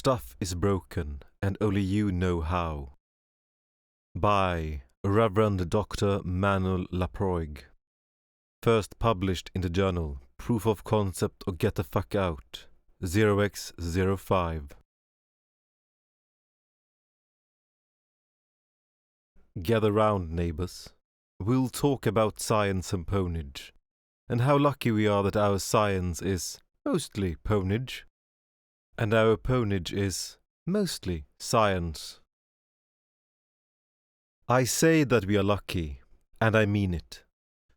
stuff is broken, and only you know how. By Reverend Dr. Manuel Laproig. First published in the journal Proof of Concept or Get the Fuck Out, 0x05. Gather round, neighbors. We'll talk about science and pwnage, and how lucky we are that our science is mostly pwnage, and our pwnage is mostly science. I say that we are lucky, and I mean it,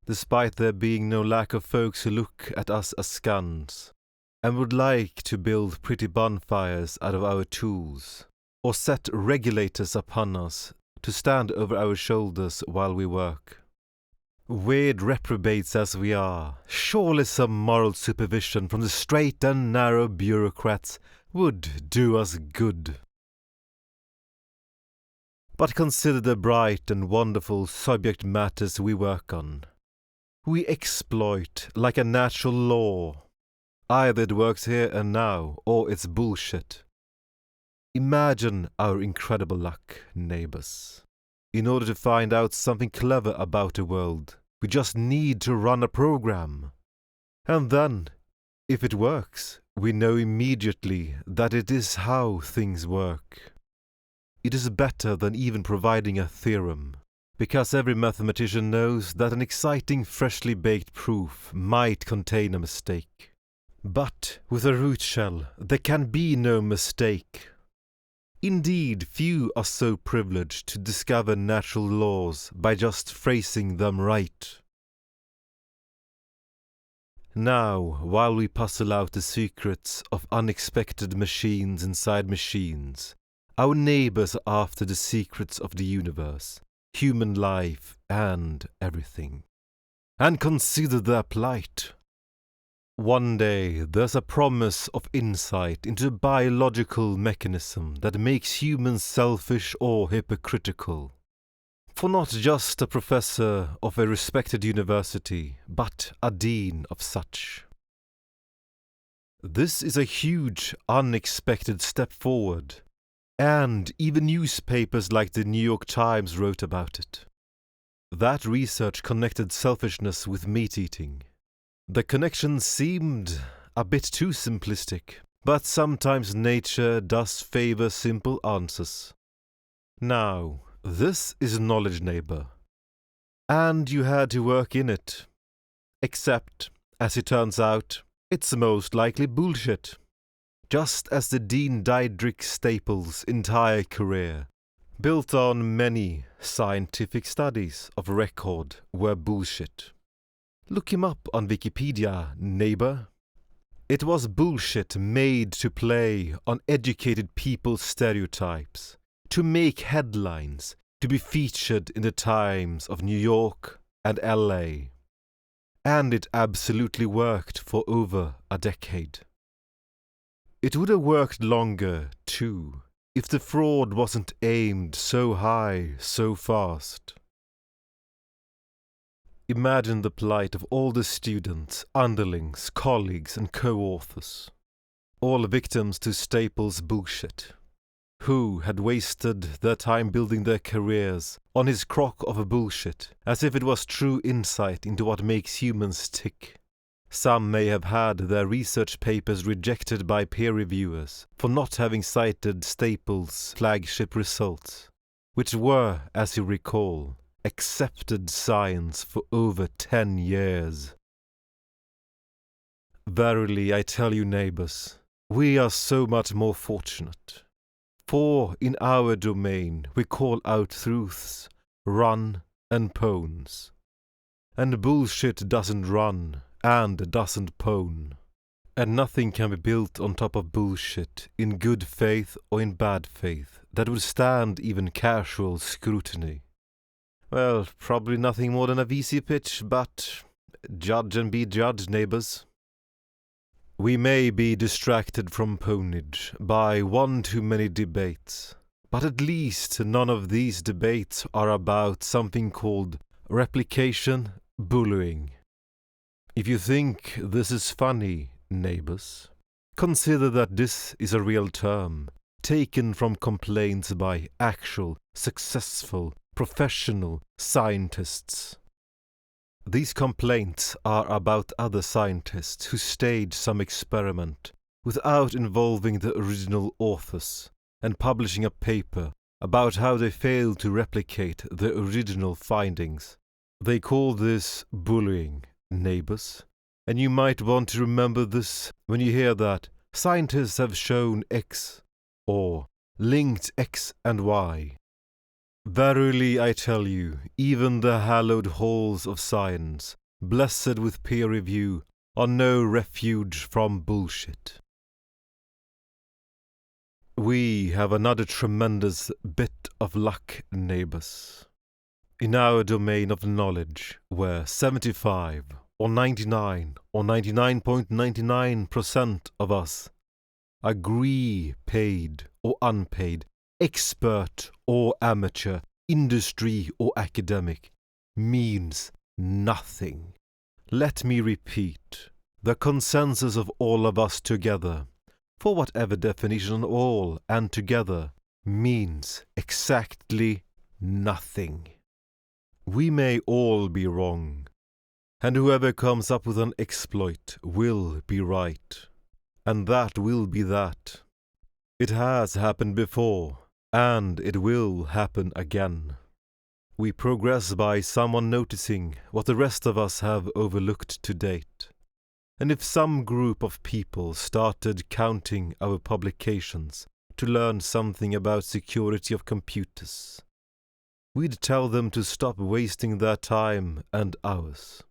despite there being no lack of folks who look at us as scans, and would like to build pretty bonfires out of our tools, or set regulators upon us to stand over our shoulders while we work. Weird reprobates as we are, surely some moral supervision from the straight and narrow bureaucrats would do us good. But consider the bright and wonderful subject matters we work on. We exploit like a natural law. Either it works here and now, or it's bullshit. Imagine our incredible luck, neighbors. In order to find out something clever about the world, we just need to run a program. And then, if it works, we know immediately that it is how things work. It is better than even providing a theorem, because every mathematician knows that an exciting, freshly baked proof might contain a mistake. But with a root shell, there can be no mistake. Indeed, few are so privileged to discover natural laws by just phrasing them right. Now, while we puzzle out the secrets of unexpected machines inside machines, our neighbors are after the secrets of the universe, human life, and everything. And consider their plight. One day there's a promise of insight into a biological mechanism that makes humans selfish or hypocritical. For not just a professor of a respected university, but a dean of such. This is a huge, unexpected step forward, and even newspapers like the New York Times wrote about it. That research connected selfishness with meat-eating. The connection seemed a bit too simplistic, but sometimes nature does favor simple answers. Now, this is knowledge, neighbor, and you had to work in it. Except, as it turns out, it's most likely bullshit. Just as the Dean Diedrich Staples' entire career, built on many scientific studies of record, were bullshit. Look him up on Wikipedia, neighbor. It was bullshit made to play on educated people's stereotypes, to make headlines, to be featured in the Times of New York and LA. And it absolutely worked for over a decade. It would have worked longer, too, if the fraud wasn't aimed so high, so fast. Imagine the plight of all the students, underlings, colleagues and co-authors, all victims to Staples' bullshit, who had wasted their time building their careers on his crock of bullshit, as if it was true insight into what makes humans tick. Some may have had their research papers rejected by peer reviewers for not having cited Staples' flagship results, which were, as you recall, accepted science for over 10 years. Verily, I tell you, neighbors, we are so much more fortunate. For in our domain we call out truths, run and pwns. And bullshit doesn't run and doesn't pwn. And nothing can be built on top of bullshit in good faith or in bad faith that would stand even casual scrutiny. Well, probably nothing more than a VC pitch, but judge and be judged, neighbors. We may be distracted from pwnage by one too many debates, but at least none of these debates are about something called replication bullying. If you think this is funny, neighbors, consider that this is a real term taken from complaints by actual, successful, professional scientists. These complaints are about other scientists who staged some experiment without involving the original authors and publishing a paper about how they failed to replicate the original findings. They call this bullying, neighbors, and you might want to remember this when you hear that scientists have shown X or linked X and Y. Verily I tell you, even the hallowed halls of science, blessed with peer review, are no refuge from bullshit. We have another tremendous bit of luck, neighbors. In our domain of knowledge, where 75 or 99 or 99.99% of us agree, paid or unpaid, expert or amateur, industry or academic, means nothing. Let me repeat, the consensus of all of us together, for whatever definition all and together, means exactly nothing. We may all be wrong, and whoever comes up with an exploit will be right, and that will be that. It has happened before, and it will happen again. We progress by someone noticing what the rest of us have overlooked to date. And if some group of people started counting our publications to learn something about security of computers, we'd tell them to stop wasting their time and ours.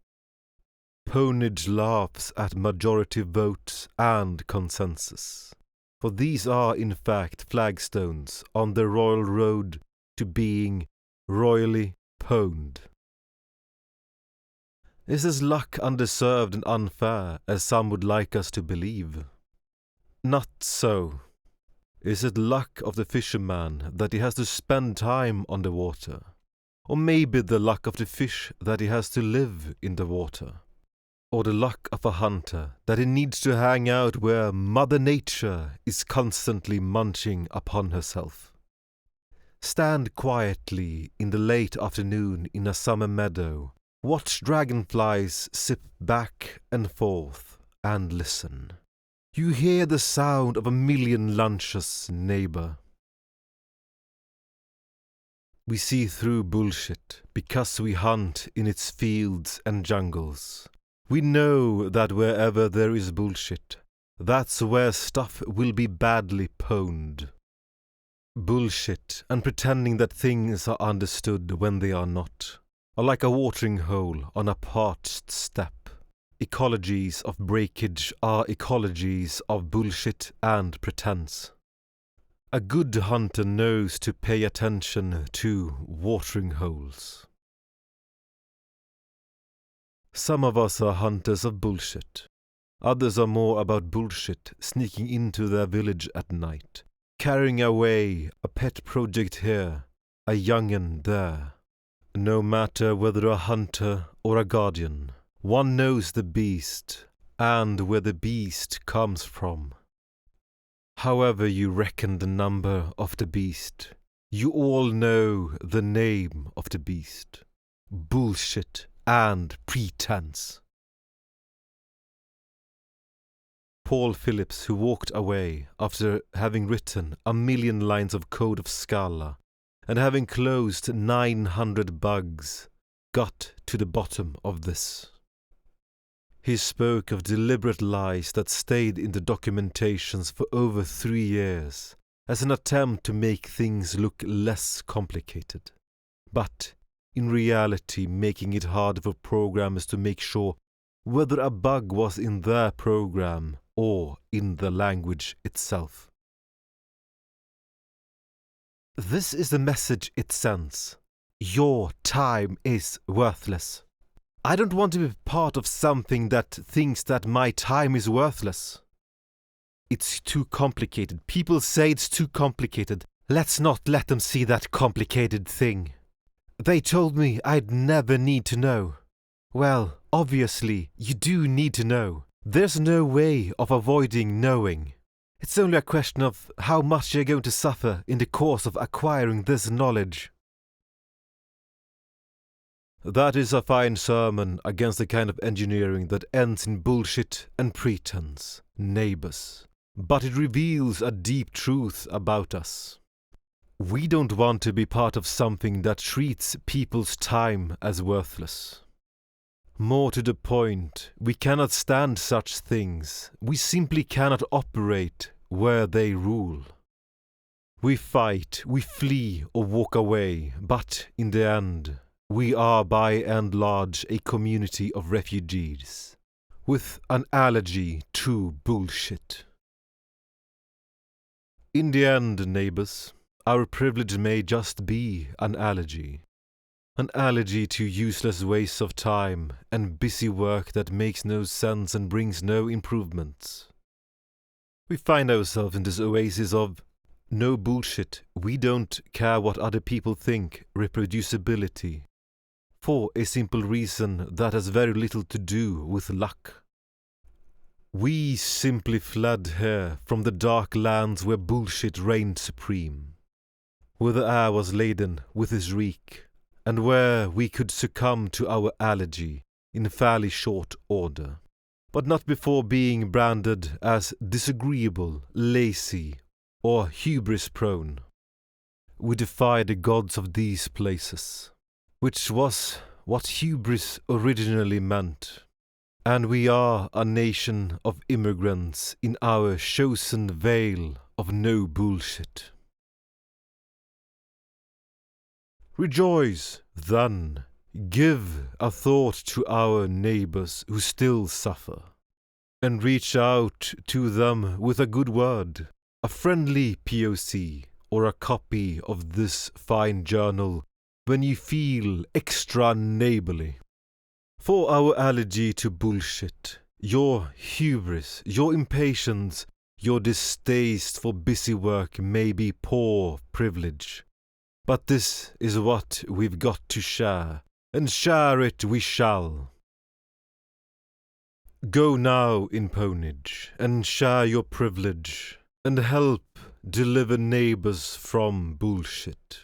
Pwnage laughs at majority votes and consensus, for these are in fact flagstones on the royal road to being royally pwned. Is this luck undeserved and unfair, as some would like us to believe? Not so. Is it luck of the fisherman that he has to spend time on the water? Or maybe the luck of the fish that he has to live in the water? Or the luck of a hunter that he needs to hang out where Mother Nature is constantly munching upon herself? Stand quietly in the late afternoon in a summer meadow, watch dragonflies zip back and forth, and listen. You hear the sound of a million lunches, neighbor. We see through bullshit because we hunt in its fields and jungles. We know that wherever there is bullshit, that's where stuff will be badly pwned. Bullshit and pretending that things are understood when they are not are like a watering hole on a parched steppe. Ecologies of breakage are ecologies of bullshit and pretense. A good hunter knows to pay attention to watering holes. Some of us are hunters of bullshit. Others are more about bullshit sneaking into their village at night, carrying away a pet project here, a young'un there. No matter whether a hunter or a guardian, one knows the beast and where the beast comes from. However you reckon the number of the beast, you all know the name of the beast. Bullshit and pretense. Paul Phillips, who walked away after having written 1,000,000 lines of code of Scala and having closed 900 bugs, got to the bottom of this. He spoke of deliberate lies that stayed in the documentations for over 3 years as an attempt to make things look less complicated, but in reality making it harder for programmers to make sure whether a bug was in their program or in the language itself. This is the message it sends. Your time is worthless. I don't want to be part of something that thinks that my time is worthless. It's too complicated. People say it's too complicated. Let's not let them see that complicated thing. They told me I'd never need to know. Well, obviously, you do need to know. There's no way of avoiding knowing. It's only a question of how much you're going to suffer in the course of acquiring this knowledge. That is a fine sermon against the kind of engineering that ends in bullshit and pretense, neighbors. But it reveals a deep truth about us. We don't want to be part of something that treats people's time as worthless. More to the point, we cannot stand such things. We simply cannot operate where they rule. We fight, we flee or walk away, but in the end, we are by and large a community of refugees, with an allergy to bullshit. In the end, neighbors, our privilege may just be an allergy. An allergy to useless waste of time and busy work that makes no sense and brings no improvements. We find ourselves in this oasis of no bullshit, we don't care what other people think, reproducibility, for a simple reason that has very little to do with luck. We simply fled here from the dark lands where bullshit reigned supreme, where the air was laden with its reek, and where we could succumb to our allergy in fairly short order, but not before being branded as disagreeable, lazy, or hubris-prone. We defy the gods of these places, which was what hubris originally meant, and we are a nation of immigrants in our chosen vale of no bullshit. Rejoice, then, give a thought to our neighbors who still suffer, and reach out to them with a good word, a friendly PoC, or a copy of this fine journal when you feel extra neighborly. For our allergy to bullshit, your hubris, your impatience, your distaste for busy work may be poor privilege. But this is what we've got to share, and share it we shall. Go now in pwnage, and share your privilege, and help deliver neighbors from bullshit.